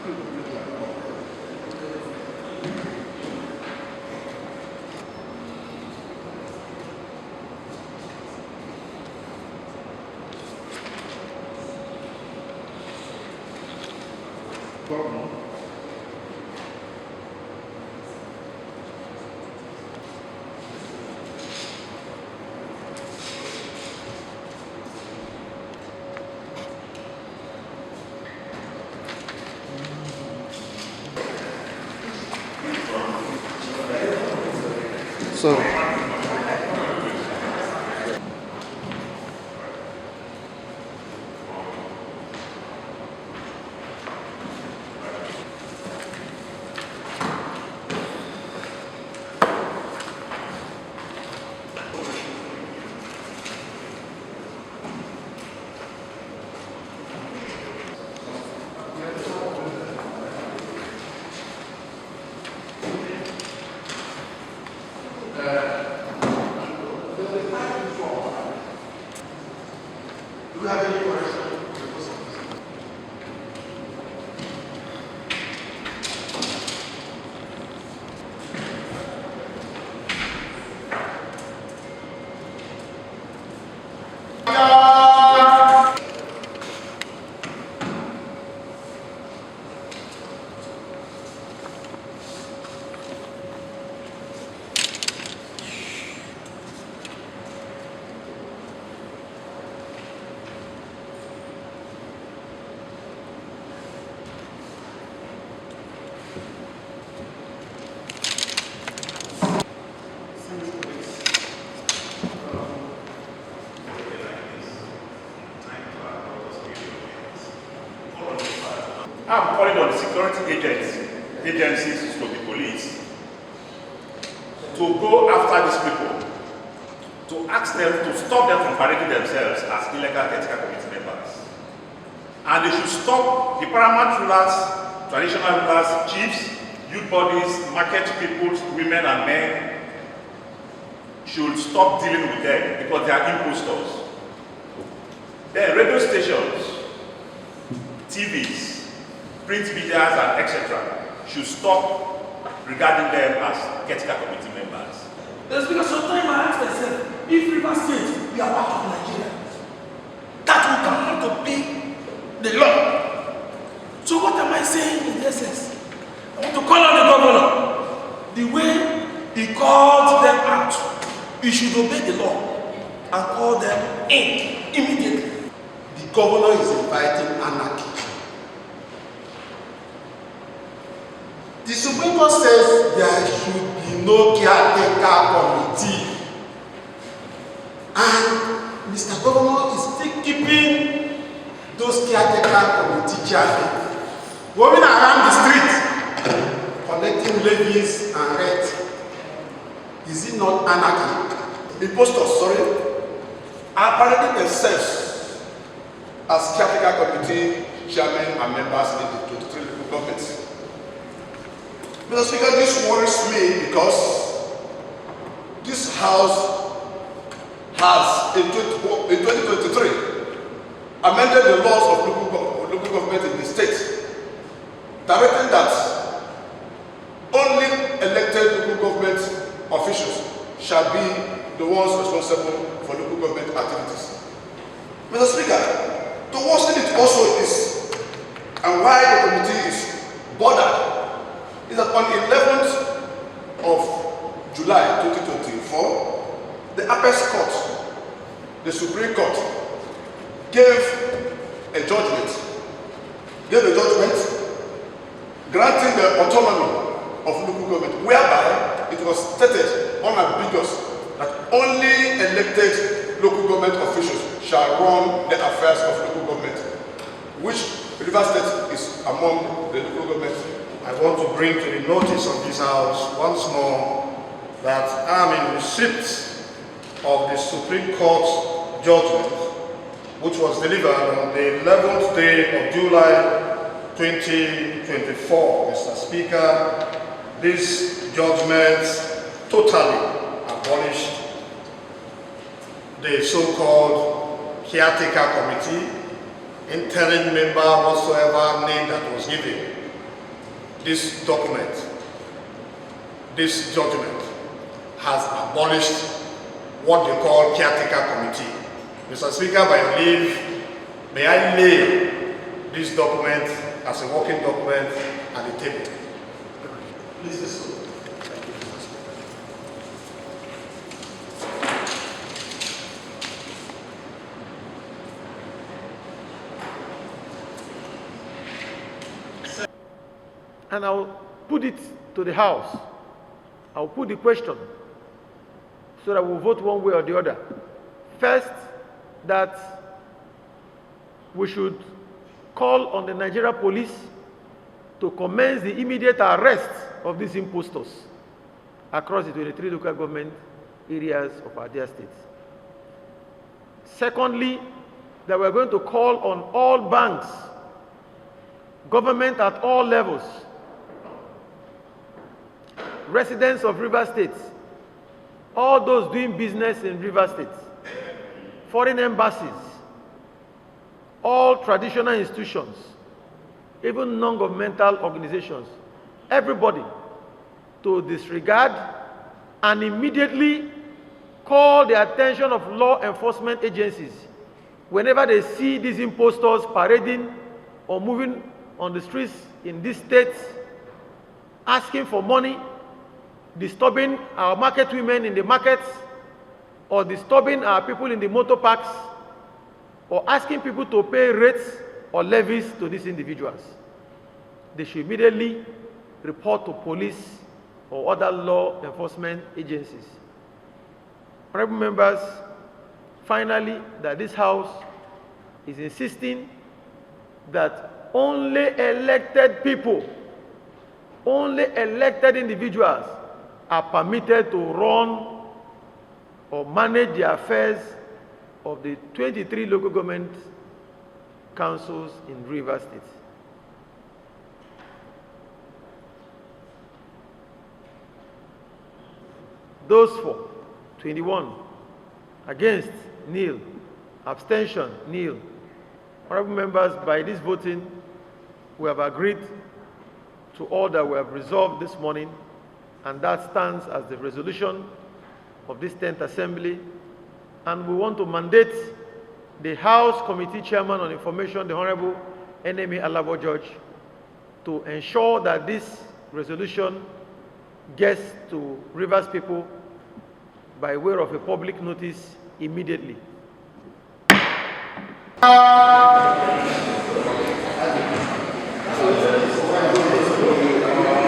Do you have any questions? I'm calling on the security agencies to the police to go after these people, to ask them to stop them from parading themselves as illegal Caretaker committee members. And they should stop the paramount rulers, traditional rulers, chiefs, youth bodies, market people, women and men should stop dealing with them because they are impostors. Then radio stations, TVs, print medias and etc. should stop regarding them as Caretaker committee members. Yes, because sometimes I ask myself, if River State, we are part of Nigeria, that will come out to be the law. So what am I saying in essence? I want to call on the governor. The way he called them out, he should obey the law and call them in immediately. The governor is inviting anarchy. The Supreme Court says there should be no caretaker committee. And Mr. Governor is still keeping those caretaker committee chairmen roaming around the street, collecting levies and rent. Is it not anarchy? Impostors, sorry, are parading themselves as Caretaker committee chairmen and members in the 23 local governments. Mr. Speaker, this worries me because this House has, in 2023, amended the laws of local government in the state, directing that only elected local government officials shall be the ones responsible for local government activities. Mr. Speaker, to worsen it also is, and why the committee is bothered, is that on 11th of July 2024, the Apex Court, the Supreme Court, gave a judgment granting the autonomy of local government, whereby it was stated unambiguous that only elected local government officials shall run the affairs of local government, which Rivers State is among the local governments. I want to bring to the notice of this House once more that I am in receipt of the Supreme Court judgment, which was delivered on the 11th day of July 2024. Mr. Speaker, this judgment totally abolished the so-called Caretaker Committee, interim member whatsoever name that was given. this document, this judgment, has abolished what they call caretaker committee. Mr. Speaker, by your leave, may I lay this document as a working document at the table. Please do so. And I'll put it to the House. I'll put the question so that we'll vote one way or the other. First, that we should call on the Nigeria police to commence the immediate arrest of these impostors across the 23 local government areas of our dear states. Secondly, that we're going to call on all banks, government at all levels, residents of River State, all those doing business in River State, foreign embassies, all traditional institutions, even non-governmental organizations, everybody to disregard and immediately call the attention of law enforcement agencies whenever they see these impostors parading or moving on the streets in these states, asking for money, disturbing our market women in the markets, or disturbing our people in the motor parks, or asking people to pay rates or levies to these individuals. They should immediately report to police or other law enforcement agencies. Honorable members, finally, that this House is insisting that only elected people, only elected individuals are permitted to run or manage the affairs of the 23 local government councils in River State. Those for, 21. Against, nil. Abstention, nil. Honorable members, by this voting, we have agreed to all that we have resolved this morning, and that stands as the resolution of this 10th Assembly. And we want to mandate the House Committee Chairman on Information, the Honorable NMA Alabo George, to ensure that this resolution gets to Rivers people by way of a public notice immediately.